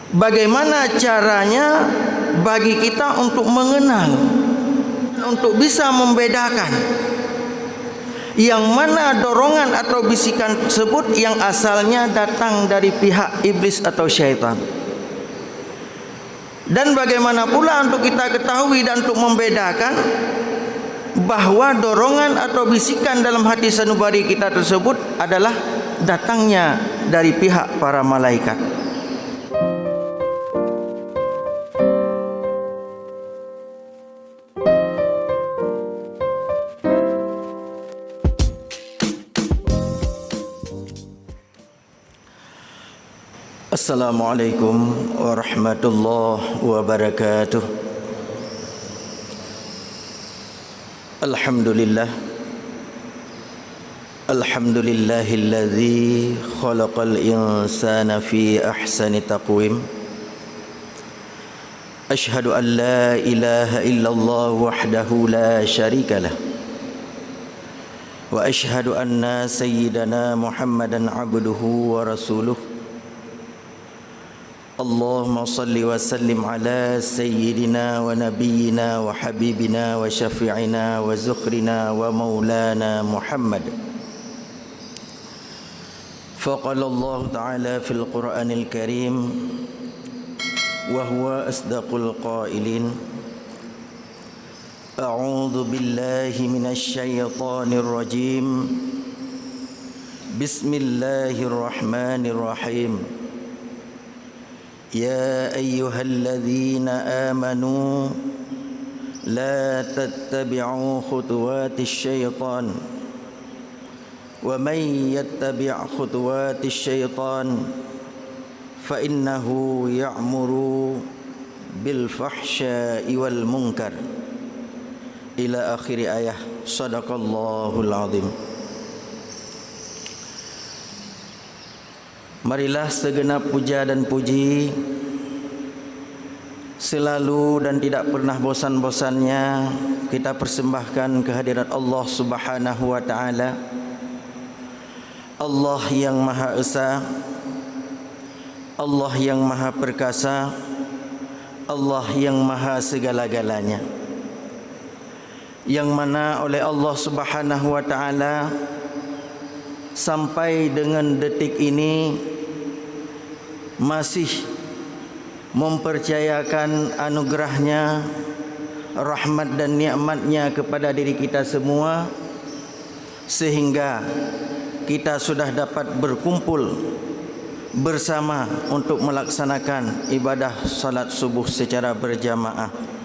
Bagaimana caranya bagi kita untuk mengenal, untuk bisa membedakan yang mana dorongan atau bisikan tersebut yang asalnya datang dari pihak iblis atau syaitan. Dan bagaimana pula untuk kita ketahui dan untuk membedakan bahwa dorongan atau bisikan dalam hati sanubari kita tersebut adalah datangnya dari pihak para malaikat. Assalamualaikum warahmatullahi wabarakatuh. Alhamdulillahilladzi khalaqal insana fi ahsani taqwim. Asyhadu an la ilaha illallah wahdahu la syarikalah. Wa asyhadu anna sayyidana Muhammadan abduhu wa rasuluh. Allahumma salli wa sallim ala sayyidina wa nabiyyina wa habibina wa syafi'ina wa zukhrina wa maulana Muhammad. Faqala Allah ta'ala fil Qur'anil Karim wa huwa asdaqul qailin. A'udzu billahi minasy syaithanir rajim. Bismillahirrahmanirrahim. يا أيها الذين آمنوا لا تتبعوا خطوات الشيطان ومن يتبع خطوات الشيطان فإنه يأمر بالفحشاء والمنكر إلى آخر آية. صدق الله العظيم. Marilah segenap puja dan puji selalu dan tidak pernah bosan-bosannya kita persembahkan kehadirat Allah Subhanahu wa taala, Allah yang Maha Esa, Allah yang Maha Perkasa, Allah yang Maha segala-galanya, yang mana oleh Allah Subhanahu wa taala sampai dengan detik ini masih mempercayakan anugerahnya, rahmat dan nikmatnya kepada diri kita semua, sehingga kita sudah dapat berkumpul bersama untuk melaksanakan ibadah salat subuh secara berjamaah.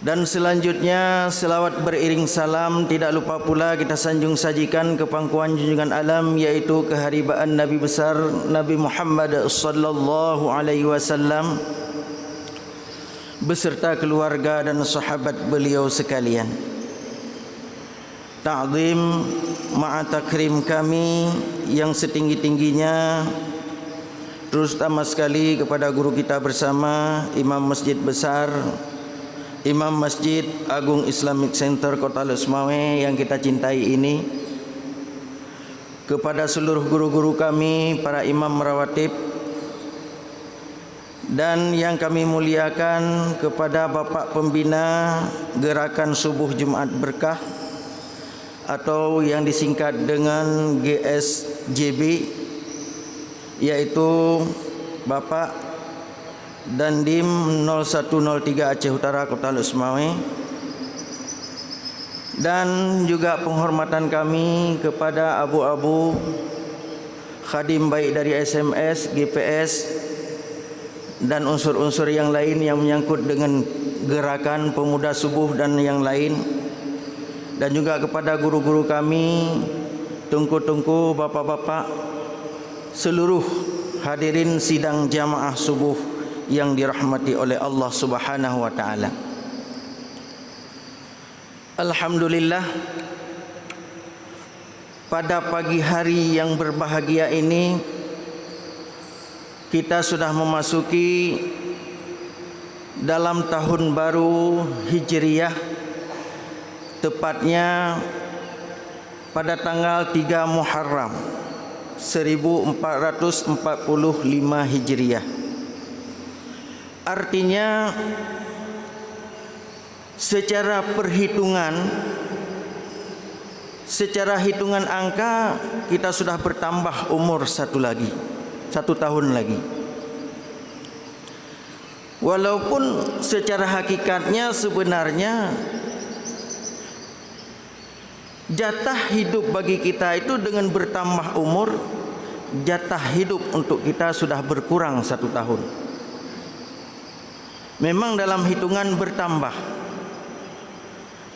Dan selanjutnya selawat beriring salam tidak lupa pula kita sanjung sajikan ke pangkuan junjungan alam, yaitu keharibaan Nabi besar Nabi Muhammad sallallahu alaihi wasallam beserta keluarga dan sahabat beliau sekalian. Ta'zim ma'a takrim kami yang setinggi-tingginya terutama sekali kepada guru kita bersama, Imam Masjid Besar, Imam Masjid Agung Islamic Center Kota Lesmawe yang kita cintai ini, kepada seluruh guru-guru kami, para imam rawatib, dan yang kami muliakan kepada Bapak Pembina Gerakan Subuh Jumat Berkah atau yang disingkat dengan GSJB, yaitu Bapak Dandim 0103 Aceh Utara Kota Lesmawe, dan juga penghormatan kami kepada abu-abu khadim baik dari SMS, GPS dan unsur-unsur yang lain yang menyangkut dengan gerakan pemuda subuh dan yang lain, dan juga kepada guru-guru kami, tungku-tungku, bapak-bapak, seluruh hadirin sidang jamaah subuh yang dirahmati oleh Allah Subhanahu wa taala. Alhamdulillah, pada pagi hari yang berbahagia ini kita sudah memasuki dalam tahun baru Hijriyah, tepatnya pada tanggal 3 Muharram 1445 Hijriah. Artinya secara hitungan angka kita sudah bertambah umur satu tahun lagi. Walaupun secara hakikatnya sebenarnya jatah hidup bagi kita itu dengan bertambah umur, jatah hidup untuk kita sudah berkurang satu tahun. Memang dalam hitungan bertambah,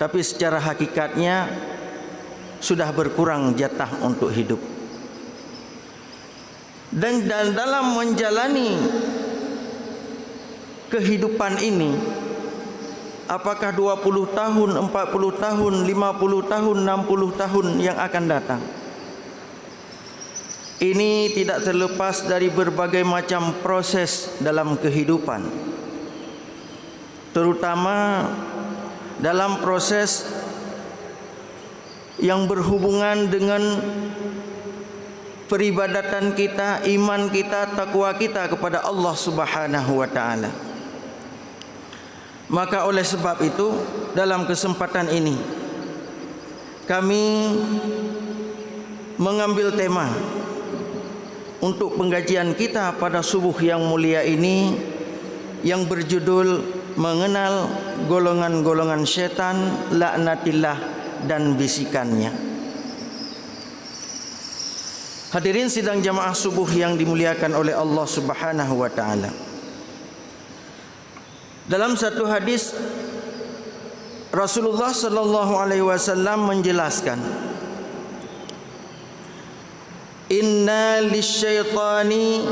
tapi secara hakikatnya sudah berkurang jatah untuk hidup. Dan dalam menjalani kehidupan ini, apakah 20 tahun, 40 tahun, 50 tahun, 60 tahun yang akan datang, ini tidak terlepas dari berbagai macam proses dalam kehidupan, terutama dalam proses yang berhubungan dengan peribadatan kita, iman kita, takwa kita kepada Allah Subhanahu wa taala. Maka oleh sebab itu, dalam kesempatan ini kami mengambil tema untuk pengkajian kita pada subuh yang mulia ini yang berjudul mengenal golongan-golongan syaitan, laknatillah dan bisikannya. Hadirin sidang jamaah subuh yang dimuliakan oleh Allah Subhanahu wa taala. Dalam satu hadis Rasulullah sallallahu alaihi wasallam menjelaskan, "Inna lisyaitani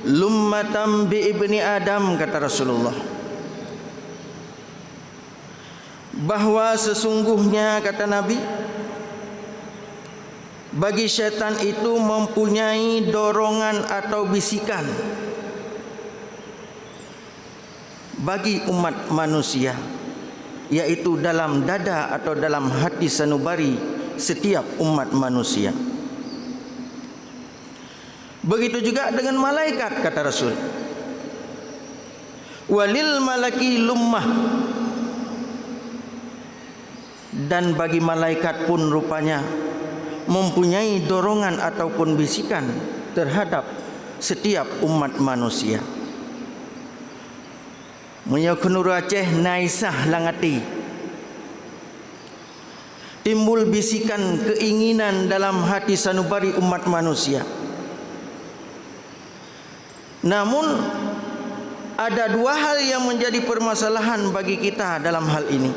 lummatan bi ibni Adam," kata Rasulullah, bahwa sesungguhnya, kata Nabi, bagi syaitan itu mempunyai dorongan atau bisikan bagi umat manusia, yaitu dalam dada atau dalam hati sanubari setiap umat manusia. Begitu juga dengan malaikat, kata Rasul. Walil malaki lummah, dan bagi malaikat pun rupanya mempunyai dorongan ataupun bisikan terhadap setiap umat manusia. Menyakunu Aceh naisah langati, timbul bisikan keinginan dalam hati sanubari umat manusia. Namun ada dua hal yang menjadi permasalahan bagi kita dalam hal ini.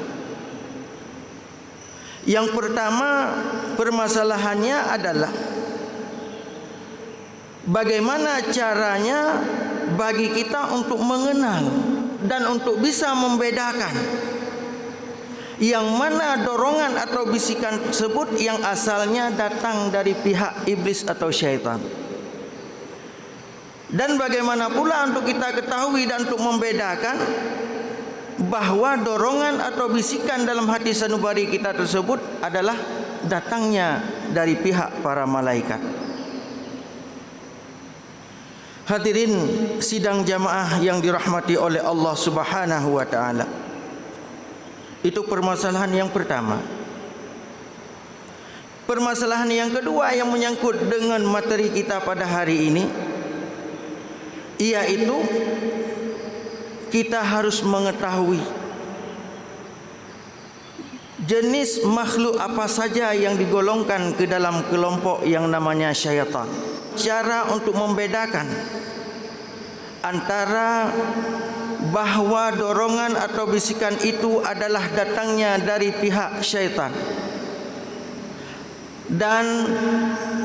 Yang pertama, permasalahannya adalah bagaimana caranya bagi kita untuk mengenal dan untuk bisa membedakan yang mana dorongan atau bisikan tersebut yang asalnya datang dari pihak iblis atau syaitan. Dan bagaimana pula untuk kita ketahui dan untuk membedakan bahwa dorongan atau bisikan dalam hati sanubari kita tersebut adalah datangnya dari pihak para malaikat. Hadirin sidang jamaah yang dirahmati oleh Allah Subhanahu wa taala. Itu permasalahan yang pertama. Permasalahan yang kedua yang menyangkut dengan materi kita pada hari ini, yaitu kita harus mengetahui jenis makhluk apa saja yang digolongkan ke dalam kelompok yang namanya syaitan. Cara untuk membedakan antara bahwa dorongan atau bisikan itu adalah datangnya dari pihak syaitan, dan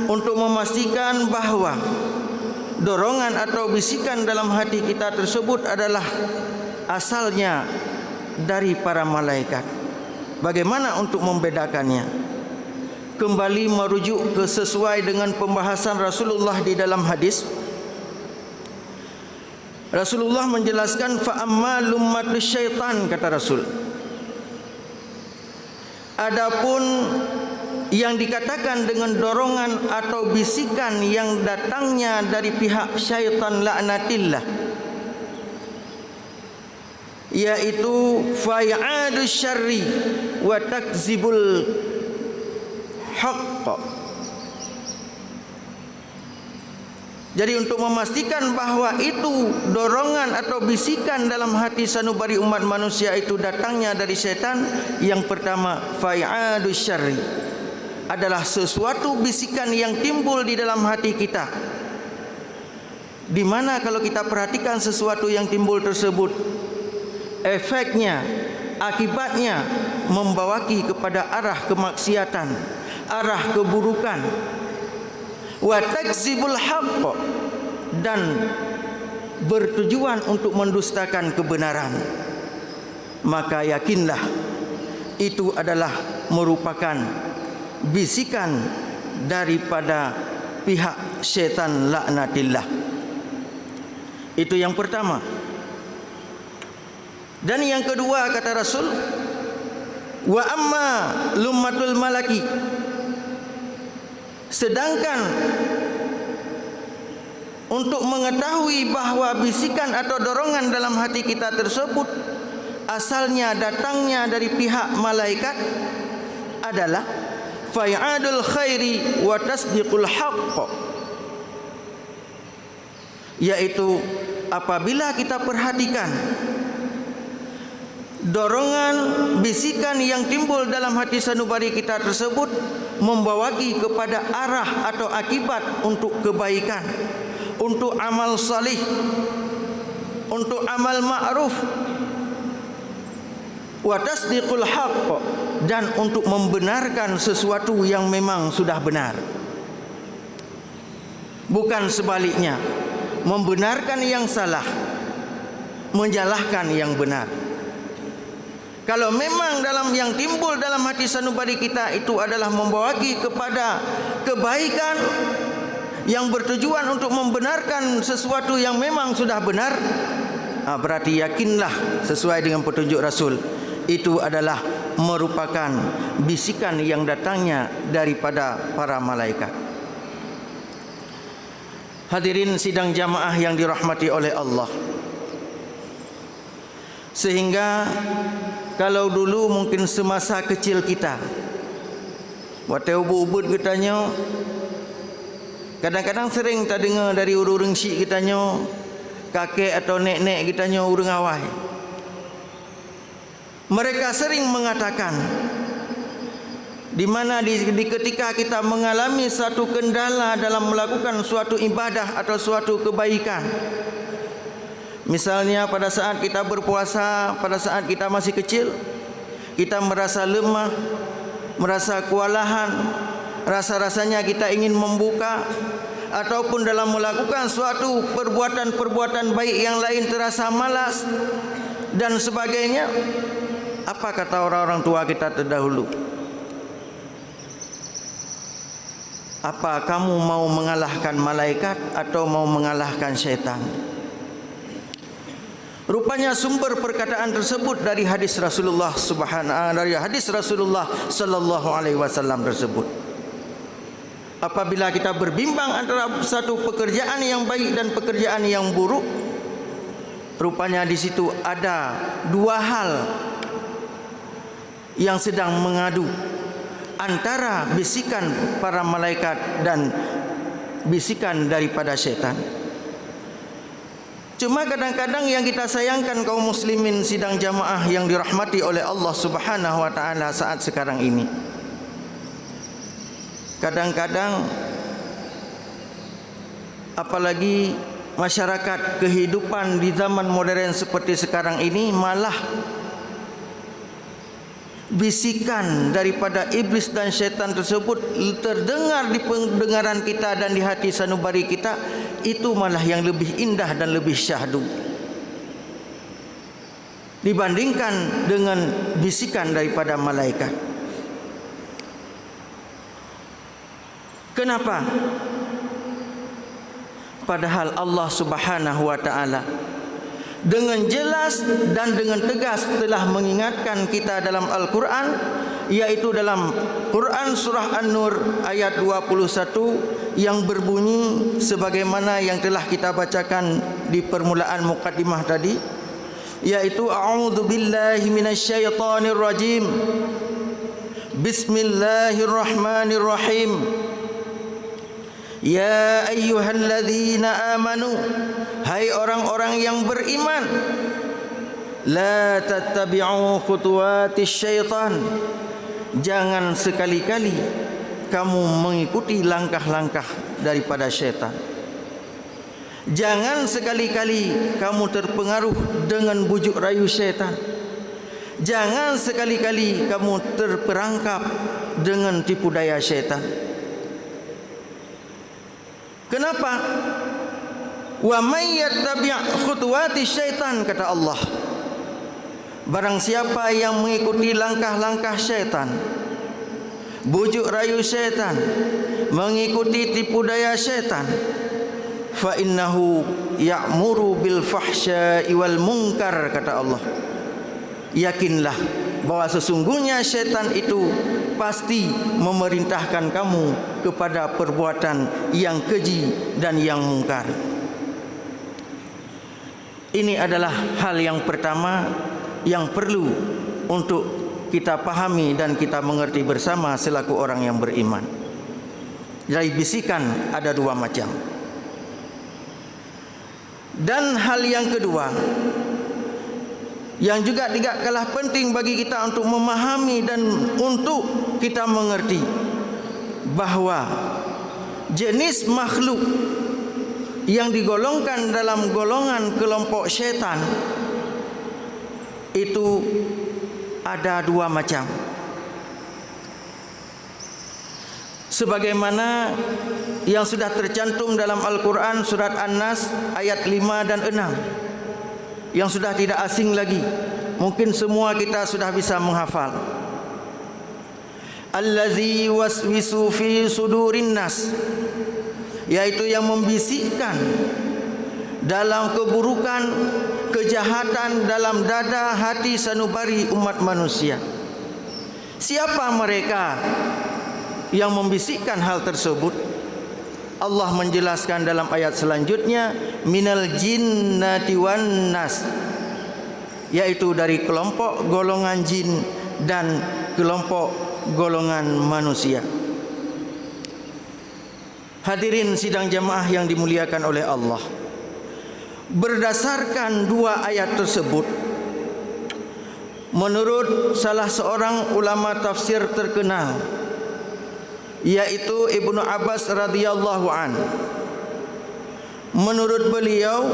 untuk memastikan bahwa dorongan atau bisikan dalam hati kita tersebut adalah asalnya dari para malaikat. Bagaimana untuk membedakannya? Kembali merujuk ke sesuai dengan pembahasan Rasulullah di dalam hadis. Rasulullah menjelaskan, fa amma lummatus syaitan, kata Rasul. Adapun yang dikatakan dengan dorongan atau bisikan yang datangnya dari pihak syaitan laknatillah, yaitu fai'adus syarri wa takzibul haqq. Jadi untuk memastikan bahawa itu dorongan atau bisikan dalam hati sanubari umat manusia itu datangnya dari syaitan, yang pertama fai'adus syarri adalah sesuatu bisikan yang timbul di dalam hati kita, di mana kalau kita perhatikan sesuatu yang timbul tersebut, efeknya, akibatnya membawaki kepada arah kemaksiatan, arah keburukan. Wa takzibul haqq, dan bertujuan untuk mendustakan kebenaran. Maka yakinlah itu adalah merupakan bisikan daripada pihak syaitan laknatillah. Itu yang pertama. Dan yang kedua, kata Rasul, wa amma lummatul malaki, sedangkan untuk mengetahui bahawa bisikan atau dorongan dalam hati kita tersebut asalnya datangnya dari pihak malaikat adalah fai'adul khairi wa tasdiqul haqq, yaitu apabila kita perhatikan dorongan bisikan yang timbul dalam hati sanubari kita tersebut membawaki kepada arah atau akibat untuk kebaikan, untuk amal salih, untuk amal ma'ruf, wa tasdiqul haqq, dan untuk membenarkan sesuatu yang memang sudah benar. Bukan sebaliknya, membenarkan yang salah, menjalahkan yang benar. Kalau memang dalam yang timbul dalam hati sanubari kita itu adalah membawaki kepada kebaikan yang bertujuan untuk membenarkan sesuatu yang memang sudah benar, berarti yakinlah sesuai dengan petunjuk Rasul, itu adalah merupakan bisikan yang datangnya daripada para malaikat. Hadirin sidang jamaah yang dirahmati oleh Allah, sehingga kalau dulu mungkin semasa kecil kita, waktu ubud-ubud kitanya, kadang-kadang sering tak dengar dari urang syik kitanya, kakek atau nek-nek kitanya urang awai. Mereka sering mengatakan, di mana di ketika kita mengalami satu kendala dalam melakukan suatu ibadah atau suatu kebaikan, misalnya pada saat kita berpuasa, pada saat kita masih kecil, kita merasa lemah, merasa kewalahan, rasa-rasanya kita ingin membuka, ataupun dalam melakukan suatu perbuatan-perbuatan baik yang lain terasa malas dan sebagainya. Apa kata orang-orang tua kita terdahulu? Apa kamu mau mengalahkan malaikat atau mau mengalahkan syaitan? Rupanya sumber perkataan tersebut dari hadis Rasulullah sallallahu alaihi wasallam tersebut. Apabila kita berbimbang antara satu pekerjaan yang baik dan pekerjaan yang buruk, rupanya di situ ada dua hal yang sedang mengadu antara bisikan para malaikat dan bisikan daripada syaitan. Cuma kadang-kadang yang kita sayangkan kaum muslimin sidang jamaah yang dirahmati oleh Allah Subhanahu wa taala saat sekarang ini, kadang-kadang apalagi masyarakat kehidupan di zaman modern seperti sekarang ini, malah bisikan daripada iblis dan syaitan tersebut terdengar di pendengaran kita dan di hati sanubari kita, itu malah yang lebih indah dan lebih syahdu dibandingkan dengan bisikan daripada malaikat. Kenapa? Padahal Allah Subhanahu wa taala dengan jelas dan dengan tegas telah mengingatkan kita dalam Al-Quran yaitu dalam Quran surah An-Nur ayat 21 yang berbunyi sebagaimana yang telah kita bacakan di permulaan mukaddimah tadi, yaitu a'udzu billahi minasyaitonir rajim. Bismillahirrahmanirrahim. Ya ayyuhalladzina amanu, hai orang-orang yang beriman, la tattabi'u khutuwatis syaitan, jangan sekali-kali kamu mengikuti langkah-langkah daripada syaitan. Jangan sekali-kali kamu terpengaruh dengan bujuk rayu syaitan. Jangan sekali-kali kamu terperangkap dengan tipu daya syaitan. Kenapa? Wa may yattabi' khutuwati syaitan, kata Allah. Barang siapa yang mengikuti langkah-langkah syaitan, bujuk rayu syaitan, mengikuti tipu daya syaitan, fa innahu ya'muru bil fahsya'i wal munkar, kata Allah. Yakinlah bahwa sesungguhnya syaitan itu pasti memerintahkan kamu kepada perbuatan yang keji dan yang mungkar. Ini adalah hal yang pertama yang perlu untuk kita pahami dan kita mengerti bersama selaku orang yang beriman. Dari bisikan ada dua macam. Dan hal yang kedua yang juga tidak kalah penting bagi kita untuk memahami dan untuk kita mengerti, bahwa jenis makhluk yang digolongkan dalam golongan kelompok syaitan itu ada dua macam. Sebagaimana yang sudah tercantum dalam Al-Quran surat An-Nas ayat 5 dan 6, yang sudah tidak asing lagi, mungkin semua kita sudah bisa menghafal. Allazi waswisu fi sudurin nas, yaitu yang membisikkan dalam keburukan, kejahatan dalam dada hati sanubari umat manusia. Siapa mereka yang membisikkan hal tersebut? Allah menjelaskan dalam ayat selanjutnya, minal jinnati wan nas, yaitu dari kelompok golongan jin dan kelompok golongan manusia. Hadirin sidang jamaah yang dimuliakan oleh Allah, berdasarkan dua ayat tersebut, menurut salah seorang ulama tafsir terkenal, yaitu Ibnu Abbas radhiyallahu an, menurut beliau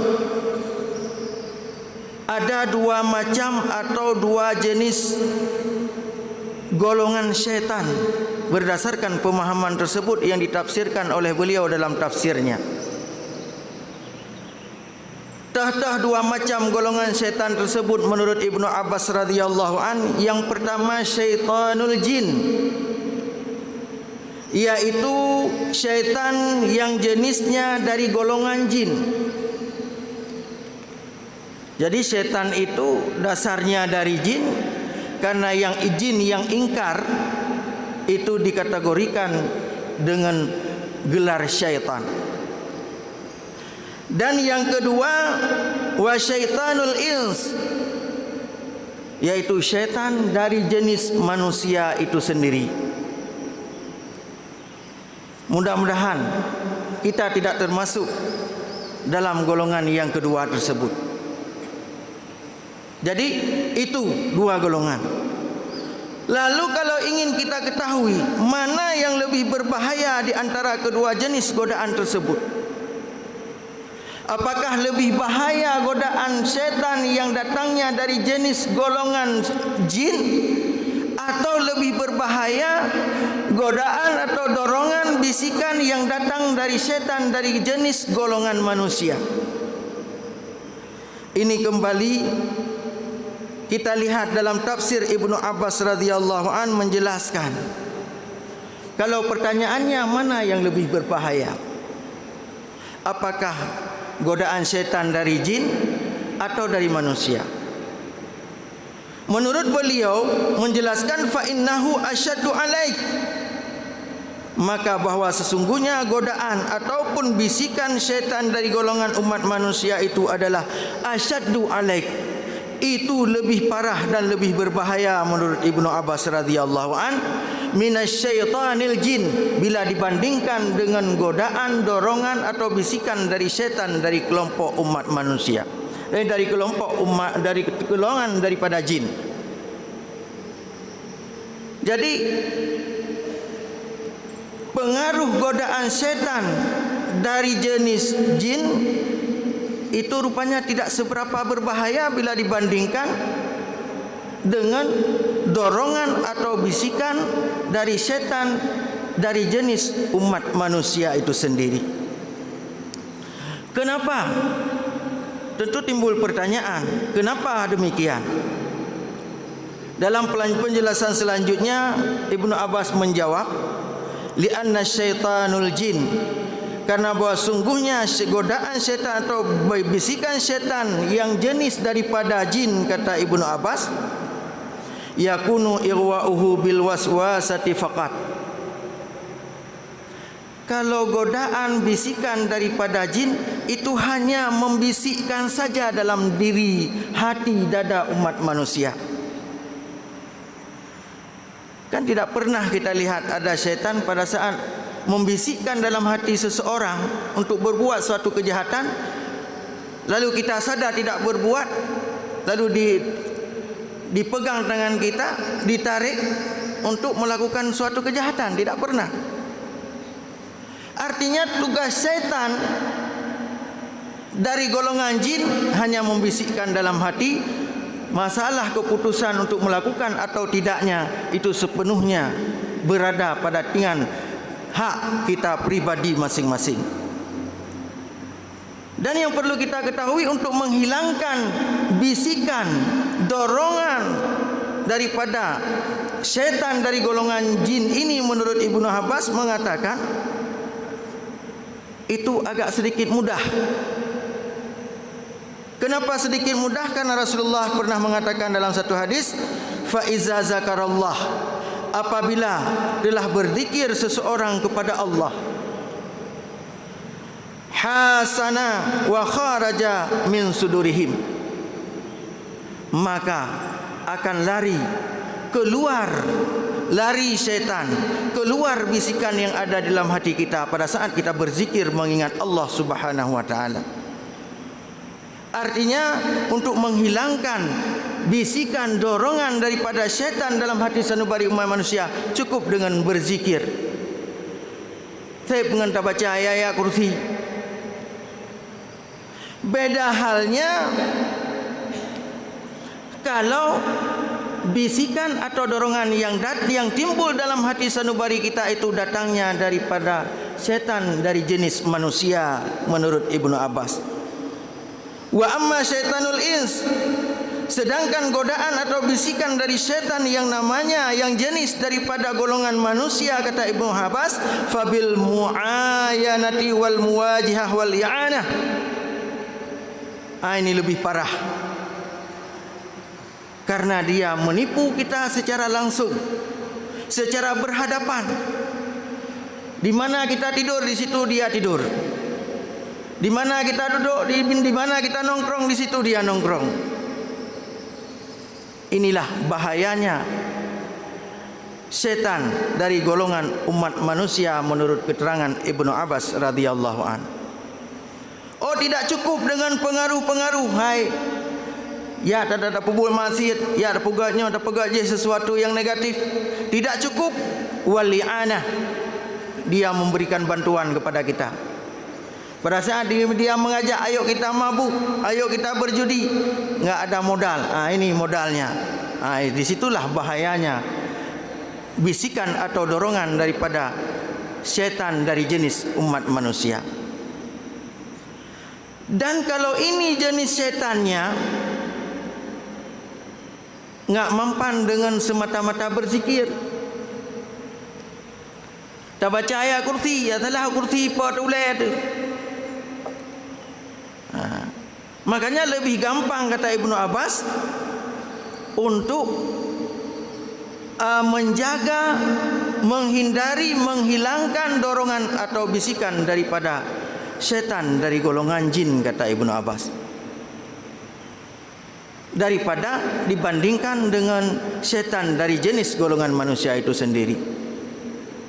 ada dua macam atau dua jenis golongan syaitan berdasarkan pemahaman tersebut yang ditafsirkan oleh beliau dalam tafsirnya. Dua macam golongan syaitan tersebut menurut Ibnu Abbas radhiyallahu an, yang pertama syaitanul jin, yaitu syaitan yang jenisnya dari golongan jin. Jadi syaitan itu dasarnya dari jin, karena yang jin yang ingkar itu dikategorikan dengan gelar syaitan. Dan yang kedua wa syaitanul ins, yaitu syaitan dari jenis manusia itu sendiri. Mudah-mudahan kita tidak termasuk dalam golongan yang kedua tersebut. Jadi itu dua golongan. Lalu kalau ingin kita ketahui mana yang lebih berbahaya di antara kedua jenis godaan tersebut, apakah lebih bahaya godaan setan yang datangnya dari jenis golongan jin, atau lebih berbahaya godaan atau dorongan bisikan yang datang dari setan dari jenis golongan manusia? Ini kembali kita lihat dalam tafsir Ibnu Abbas radhiyallahu an menjelaskan, kalau pertanyaannya mana yang lebih berbahaya, apakah godaan setan dari jin atau dari manusia? Menurut beliau menjelaskan fa innahu asyaddu alaik, maka bahwa sesungguhnya godaan ataupun bisikan syaitan dari golongan umat manusia itu adalah asyaddu alaik, itu lebih parah dan lebih berbahaya menurut Ibnu Abbas radhiyallahu an minasyaitanil jin, bila dibandingkan dengan godaan, dorongan atau bisikan dari syaitan dari kelompok umat manusia, dari kelompok umat, dari golongan daripada jin. Jadi pengaruh godaan syaitan dari jenis jin itu rupanya tidak seberapa berbahaya bila dibandingkan dengan dorongan atau bisikan dari syaitan dari jenis umat manusia itu sendiri. Kenapa? Tentu timbul pertanyaan, kenapa demikian? Dalam penjelasan selanjutnya Ibnu Abbas menjawab, li'anna syaitanul jin, karena bahwa sungguhnya godaan syaitan atau bisikan syaitan yang jenis daripada jin, kata Ibnu Abbas, yakunu irwa'uhu bil waswasati faqat. Kalau godaan bisikan daripada jin itu hanya membisikkan saja dalam diri, hati, dada umat manusia. Kan tidak pernah kita lihat ada syaitan pada saat membisikkan dalam hati seseorang untuk berbuat suatu kejahatan, lalu kita sadar tidak berbuat, lalu dipegang tangan kita, ditarik untuk melakukan suatu kejahatan. Tidak pernah. Artinya tugas syaitan dari golongan jin hanya membisikkan dalam hati. Masalah keputusan untuk melakukan atau tidaknya itu sepenuhnya berada pada tangan hak kita pribadi masing-masing. Dan yang perlu kita ketahui, untuk menghilangkan bisikan, dorongan daripada syaitan dari golongan jin ini, menurut Ibnu Abbas mengatakan itu agak sedikit mudah. Kenapa sedikit mudah? Karena Rasulullah pernah mengatakan dalam satu hadis, fa iza zakarallah, apabila telah berzikir seseorang kepada Allah, hasana wa kharaja min sudurihim, maka akan lari syaitan, keluar bisikan yang ada dalam hati kita pada saat kita berzikir mengingat Allah Subhanahu wa taala. Artinya untuk menghilangkan bisikan, dorongan daripada syaitan dalam hati sanubari umat manusia, cukup dengan berzikir. Saya dengan baca ayat kursi. Beda halnya kalau bisikan atau dorongan yang timbul dalam hati sanubari kita itu datangnya daripada syaitan dari jenis manusia, menurut Ibnu Abbas. Wa amma syaitanul ins, sedangkan godaan atau bisikan dari syaitan yang namanya yang jenis daripada golongan manusia, kata Ibnu Abbas, fabil muayanati wal muwajihah wal i'anah. Ini lebih parah, karena dia menipu kita secara langsung, secara berhadapan. Di mana kita tidur, di situ dia tidur. Di mana kita duduk, di mana kita nongkrong, di situ dia nongkrong. Inilah bahayanya setan dari golongan umat manusia menurut keterangan Ibnu Abbas radhiyallahu an. Oh, tidak cukup dengan pengaruh-pengaruh. Hai, ya ada pebul maksiat, ya ada pegaji sesuatu yang negatif. Tidak cukup. Wali'anah, dia memberikan bantuan kepada kita. Pada saat dia mengajak, ayo kita mabuk, ayo kita berjudi, enggak ada modal. Ini modalnya. Disitulah bahayanya bisikan atau dorongan daripada syaitan dari jenis umat manusia. Dan kalau ini jenis syaitannya enggak mempan dengan semata-mata berzikir. Tak baca ayat kursi, ya salah kursi pot ulet. Makanya lebih gampang, kata Ibnu Abbas, untuk menjaga, menghindari, menghilangkan dorongan atau bisikan daripada setan dari golongan jin, kata Ibnu Abbas, daripada dibandingkan dengan setan dari jenis golongan manusia itu sendiri.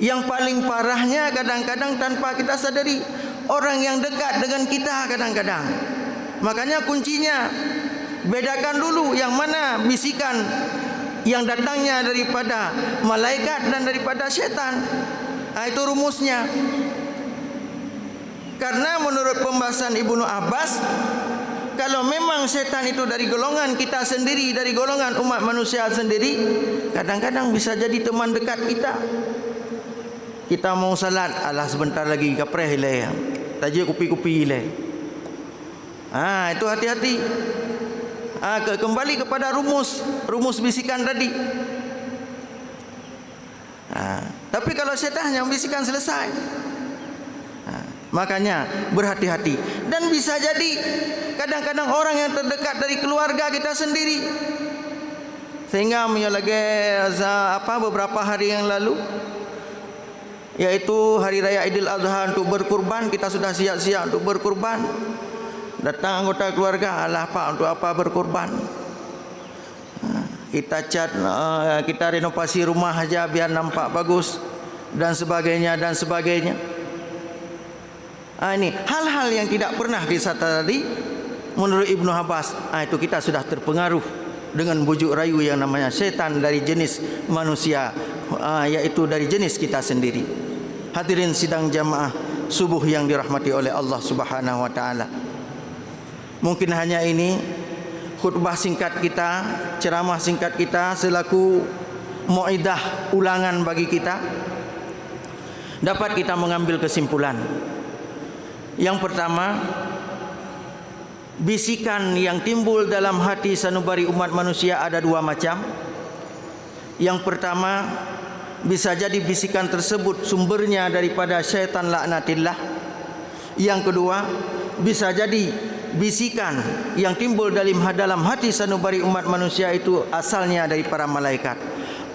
Yang paling parahnya kadang-kadang tanpa kita sadari, orang yang dekat dengan kita kadang-kadang. Makanya kuncinya, bedakan dulu yang mana bisikan yang datangnya daripada malaikat dan daripada setan. Itu rumusnya. Karena menurut pembahasan Ibnu Abbas, kalau memang setan itu dari golongan kita sendiri, dari golongan umat manusia sendiri, kadang-kadang bisa jadi teman dekat kita. Kita mau salat, alah sebentar lagi kapreh ilai, tajuk kupi-kupi ilai. Itu hati-hati. Kembali kepada rumus bisikan tadi. Tapi kalau setan yang bisikan selesai, makanya berhati-hati. Dan bisa jadi kadang-kadang orang yang terdekat dari keluarga kita sendiri, sehingga beberapa hari yang lalu, yaitu hari raya Idul Adha untuk berkurban, kita sudah siap-siap untuk berkurban. Datang anggota keluarga, alah Pak, untuk apa berkurban? Kita cat, kita renovasi rumah aja biar nampak bagus, dan sebagainya dan sebagainya. Ini hal-hal yang tidak pernah disadari menurut Ibnu Abbas. Itu kita sudah terpengaruh dengan bujuk rayu yang namanya setan dari jenis manusia, yaitu dari jenis kita sendiri. Hadirin sidang jamaah subuh yang dirahmati oleh Allah Subhanahu wa taala. Mungkin hanya ini khutbah singkat kita, ceramah singkat kita selaku mu'idah ulangan bagi kita. Dapat kita mengambil kesimpulan. Yang pertama, bisikan yang timbul dalam hati sanubari umat manusia ada dua macam. Yang pertama, bisa jadi bisikan tersebut sumbernya daripada syaitan laknatillah. Yang kedua, bisa jadi bisikan yang timbul dalam hati sanubari umat manusia itu asalnya dari para malaikat.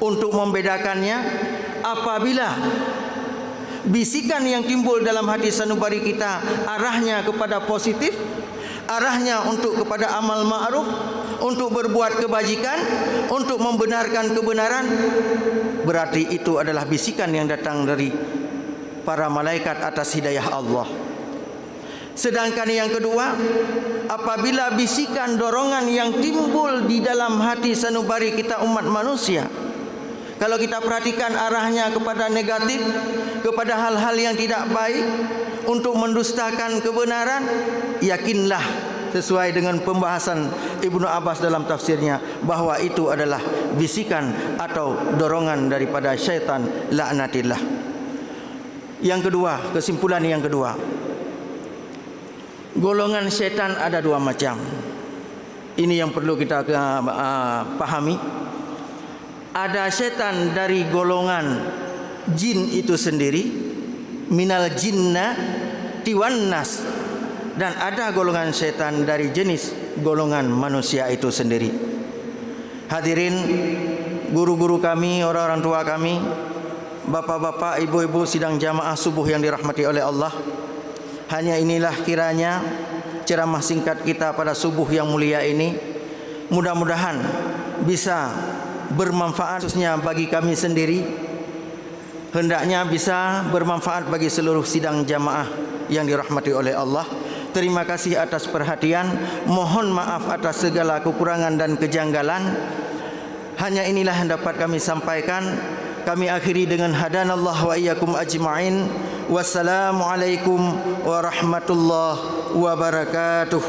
Untuk membedakannya, apabila bisikan yang timbul dalam hati sanubari kita arahnya kepada positif, arahnya untuk kepada amal ma'ruf, untuk berbuat kebajikan, untuk membenarkan kebenaran, berarti itu adalah bisikan yang datang dari para malaikat atas hidayah Allah. Sedangkan yang kedua, apabila bisikan dorongan yang timbul di dalam hati sanubari kita umat manusia, kalau kita perhatikan arahnya kepada negatif, kepada hal-hal yang tidak baik, untuk mendustakan kebenaran, yakinlah sesuai dengan pembahasan Ibnu Abbas dalam tafsirnya, bahwa itu adalah bisikan atau dorongan daripada syaitan laknatillah. Yang kedua, kesimpulan yang kedua, golongan setan ada dua macam. Ini yang perlu kita pahami. Ada setan dari golongan jin itu sendiri, minal jinna tiwan nas, dan ada golongan setan dari jenis golongan manusia itu sendiri. Hadirin, guru-guru kami, orang-orang tua kami, bapak-bapak, ibu-ibu sidang jamaah subuh yang dirahmati oleh Allah, hanya inilah kiranya ceramah singkat kita pada subuh yang mulia ini. Mudah-mudahan bisa bermanfaat, khususnya bagi kami sendiri. Hendaknya bisa bermanfaat bagi seluruh sidang jamaah yang dirahmati oleh Allah. Terima kasih atas perhatian. Mohon maaf atas segala kekurangan dan kejanggalan. Hanya inilah yang dapat kami sampaikan. Kami akhiri dengan hadanallah wa iyyakum ajma'in. Wassalamualaikum warahmatullahi wabarakatuh.